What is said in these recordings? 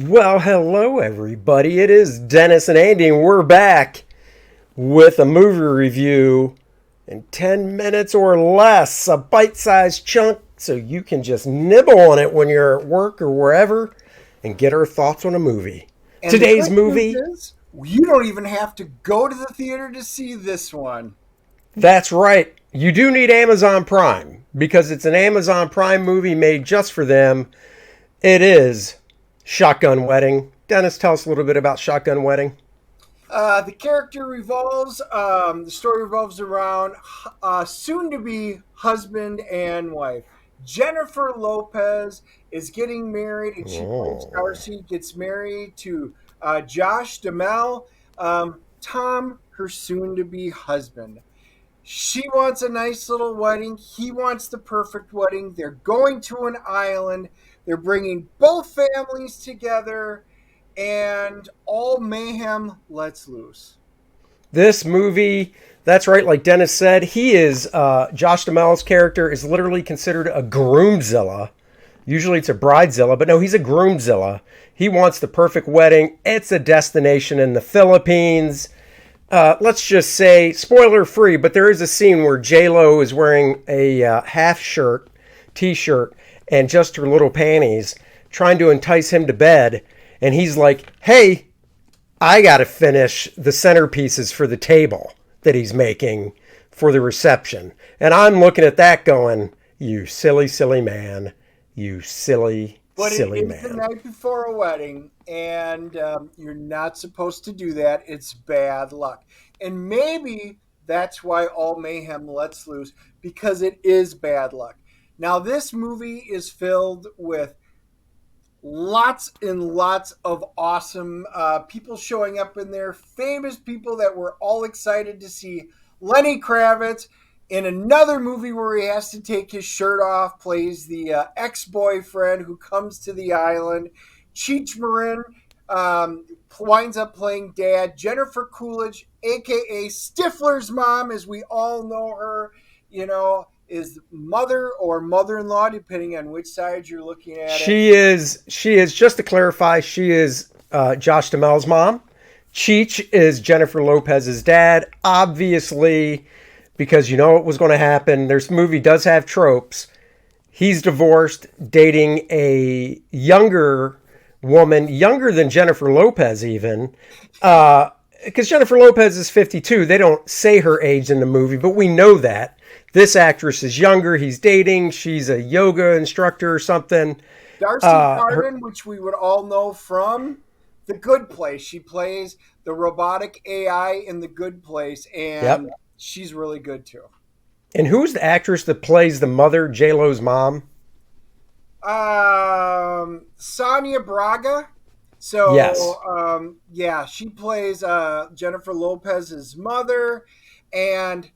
Well, hello everybody. It is Dennis and Andy, and we're back with a movie review in 10 minutes or less. A bite-sized chunk so you can just nibble on it when you're at work or wherever and get our thoughts on a movie. And today's movie is, you don't even have to go to the theater to see this one. That's right. You do need Amazon Prime because it's an Amazon Prime movie made just for them. It is Shotgun Wedding. Dennis, tell us a little bit about Shotgun Wedding. The story revolves around soon-to-be husband and wife. Jennifer Lopez is getting married, and she plays Darcy, gets married to Josh Duhamel, Tom, her soon-to-be husband. She wants a nice little wedding. He wants the perfect wedding. They're going to an island. They're bringing both families together, and all mayhem lets loose. This movie, that's right, like Dennis said, he is, Josh Duhamel's character is literally considered a groomzilla. Usually it's a bridezilla, but no, he's a groomzilla. He wants the perfect wedding. It's a destination in the Philippines. Let's just say, spoiler free, but there is a scene where J-Lo is wearing a half shirt, t-shirt, and just her little panties, trying to entice him to bed. And he's like, hey, I got to finish the centerpieces for the table that he's making for the reception. And I'm looking at that going, you silly, silly man. You silly, silly man. But it is the night before a wedding, and you're not supposed to do that. It's bad luck. And maybe that's why all mayhem lets loose, because it is bad luck. Now, this movie is filled with lots and lots of awesome people showing up in there, famous people that we're all excited to see. Lenny Kravitz, in another movie where he has to take his shirt off, plays the ex-boyfriend who comes to the island. Cheech Marin winds up playing dad. Jennifer Coolidge, a.k.a. Stifler's mom, as we all know her, is mother or mother-in-law, depending on which side you're looking at. She is, just to clarify, she is Josh Duhamel's mom. Cheech is Jennifer Lopez's dad. Obviously, because you know what was going to happen. This movie does have tropes. He's divorced, dating a younger woman, younger than Jennifer Lopez even. Because Jennifer Lopez is 52. They don't say her age in the movie, but we know that. This actress is younger. He's dating. She's a yoga instructor or something. Darcy Carden, which we would all know from The Good Place. She plays the robotic AI in The Good Place, and she's really good too. And who's the actress that plays the mother, J-Lo's mom? Sônia Braga. So, yes. She plays Jennifer Lopez's mother, and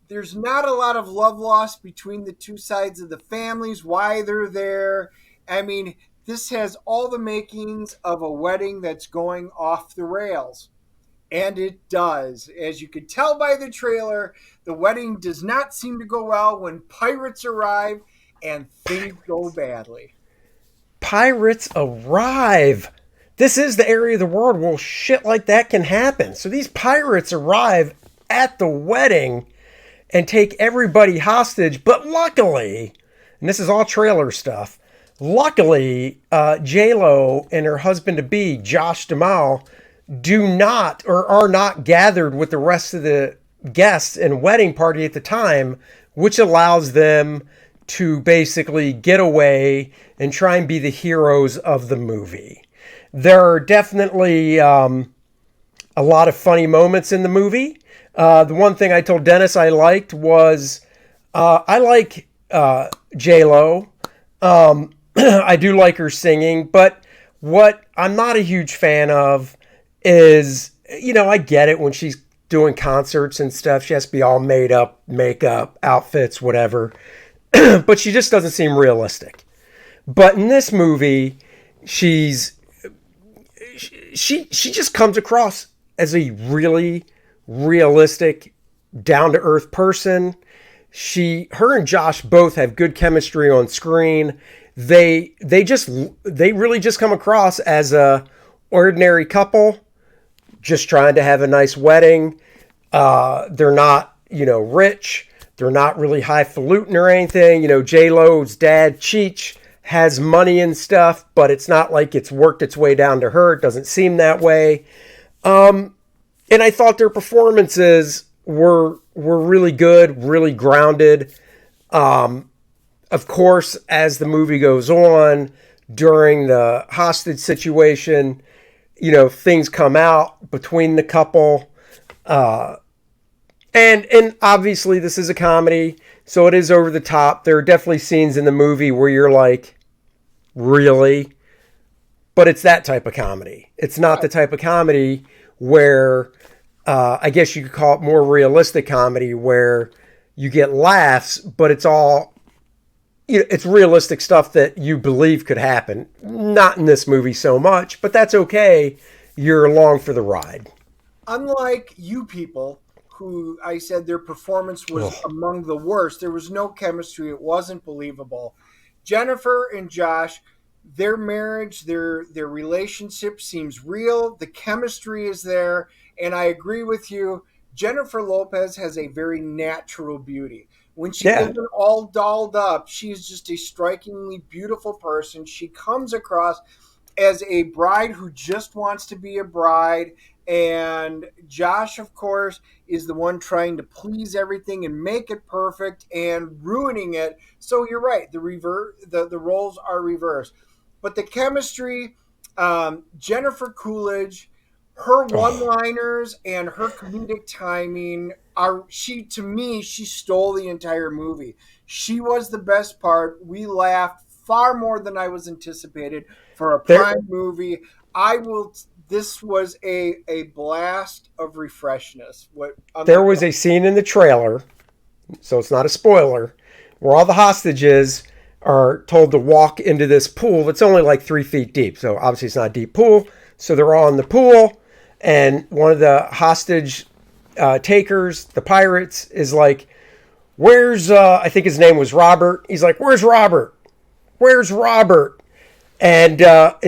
there's not a lot of love lost between the two sides of the families, why they're there. I mean, this has all the makings of a wedding that's going off the rails. And it does. As you could tell by the trailer, the wedding does not seem to go well when pirates arrive and things go badly. Pirates arrive. This is the area of the world where shit like that can happen. So these pirates arrive at the wedding and take everybody hostage. But luckily, and this is all trailer stuff, luckily, J-Lo and her husband-to-be, Josh Duhamel, do not or are not gathered with the rest of the guests and wedding party at the time, which allows them to basically get away and try and be the heroes of the movie. There are definitely a lot of funny moments in the movie. The one thing I told Dennis I liked was I like J-Lo. I do like her singing, but What I'm not a huge fan of is, I get it when she's doing concerts and stuff. She has to be all made up, makeup, outfits, whatever. But she just doesn't seem realistic. But in this movie, she just comes across as a really realistic, down to earth person. Her and Josh both have good chemistry on screen. They really just come across as a ordinary couple, just trying to have a nice wedding. They're not, rich. They're not really highfalutin or anything. J-Lo's dad, Cheech, has money and stuff, but it's not like it's worked its way down to her. It doesn't seem that way. And I thought their performances were really good, really grounded. Of course, as the movie goes on, during the hostage situation, things come out between the couple. And obviously this is a comedy, so it is over the top. There are definitely scenes in the movie where you're like, really? But it's that type of comedy. It's not the type of comedy where, I guess you could call it more realistic comedy, where you get laughs, but it's all, it's realistic stuff that you believe could happen. Not in this movie so much, but that's okay. You're along for the ride. Unlike you people, who I said their performance was among the worst. There was no chemistry. It wasn't believable. Jennifer and Josh, their marriage, their relationship seems real. The chemistry is there. And I agree with you. Jennifer Lopez has a very natural beauty. When she isn't all dolled up, she is just a strikingly beautiful person. She comes across as a bride who just wants to be a bride. And Josh, of course, is the one trying to please everything and make it perfect and ruining it. So you're right. The roles are reversed. But the chemistry, Jennifer Coolidge, her one-liners and her comedic timing she stole the entire movie. She was the best part. We laughed far more than I was anticipated for a prime movie. This was a blast of refreshness. There was a scene in the trailer, so it's not a spoiler, where all the hostages are told to walk into this pool that's only like 3 feet deep. So obviously it's not a deep pool. So they're all in the pool, and one of the hostage takers, the pirates, is like, where's, I think his name was Robert. He's like, where's Robert? Where's Robert? And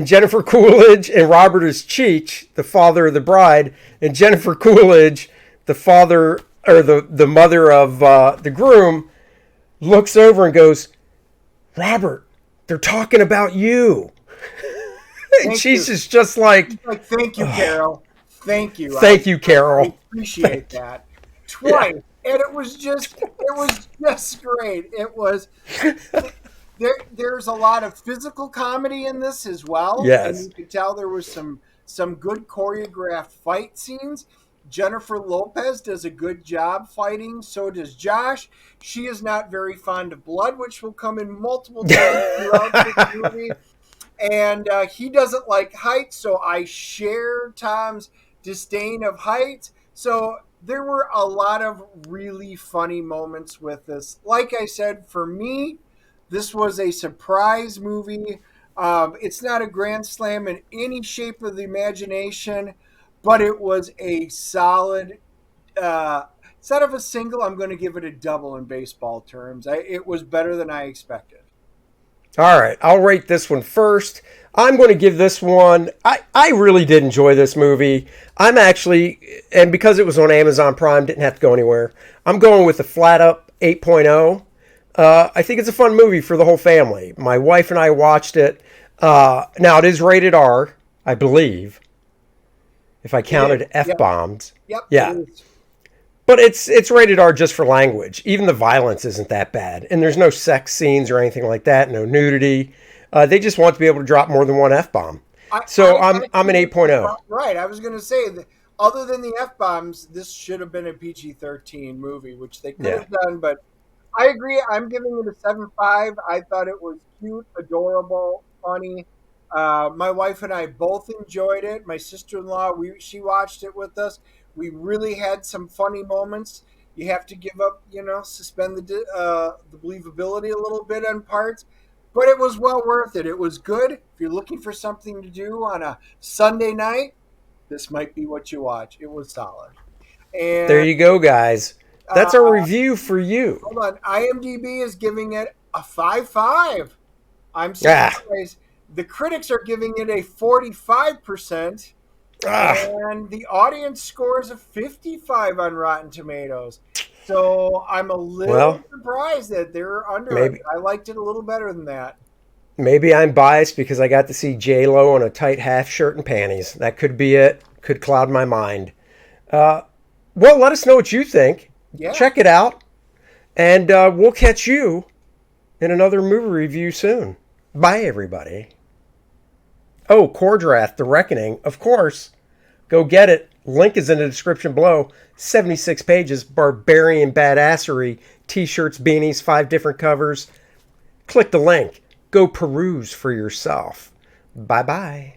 Jennifer Coolidge, and Robert is Cheech, the father of the bride, and Jennifer Coolidge, the father or the mother of the groom, looks over and goes, Robert, they're talking about you. And Cheech is just like, thank you, Carol. Thank you. Thank you, Carol. I appreciate that. Twice. Yeah. And it was just great. It was... There's a lot of physical comedy in this as well. Yes. And you could tell there was some good choreographed fight scenes. Jennifer Lopez does a good job fighting. So does Josh. She is not very fond of blood, which will come in multiple times throughout this movie. And he doesn't like heights, so I share Tom's disdain of heights. So there were a lot of really funny moments with this. Like I said, for me, this was a surprise movie. It's not a grand slam in any shape of the imagination, but it was a solid. Instead of a single, I'm going to give it a double in baseball terms. It was better than I expected. All right, I'll rate this one first. I'm going to give this one, I really did enjoy this movie. I'm actually, and because it was on Amazon Prime, didn't have to go anywhere, I'm going with a flat up 8.0. I think it's a fun movie for the whole family. My wife and I watched it. Now, it is rated R, I believe, if I counted F-bombs. Yep. Yeah. But it's rated R just for language. Even the violence isn't that bad. And there's no sex scenes or anything like that, no nudity. They just want to be able to drop more than one F-bomb. I'm an 8.0. Right. I was going to say, that other than the F-bombs, this should have been a PG-13 movie, which they could have done, but I agree. I'm giving it a 7.5. I thought it was cute, adorable, funny. My wife and I both enjoyed it. My sister-in-law, she watched it with us. We really had some funny moments. You have to give up, suspend the believability a little bit on parts, but it was well worth it. It was good. If you're looking for something to do on a Sunday night, this might be what you watch. It was solid. There And you go, guys. uh, That's a review for you. hold on, IMDb is giving it a 5.5. I'm Ah, surprised. The critics are giving it a 45%, ah. and the audience scores a 55 on Rotten Tomatoes. So I'm a little Well, surprised that they're under it. maybe I liked it a little better than that. maybe I'm biased because I got to see J Lo in a tight half shirt and panties. That could be it. Could cloud my mind. Well, let us know what you think. Yeah. Check it out, and we'll catch you in another movie review soon. Bye, everybody. Oh, Kor-Drath, The Reckoning, of course. Go get it. Link is in the description below. 76 pages, barbarian badassery, t-shirts, beanies, 5 different covers. Click the link. Go peruse for yourself. Bye-bye.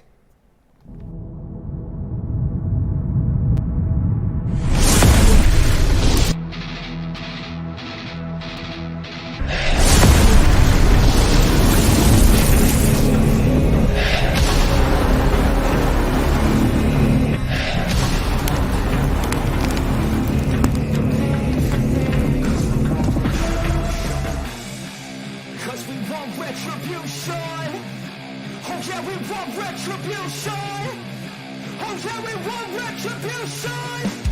Cause we want retribution. Oh yeah, we want retribution. Oh yeah, we want retribution.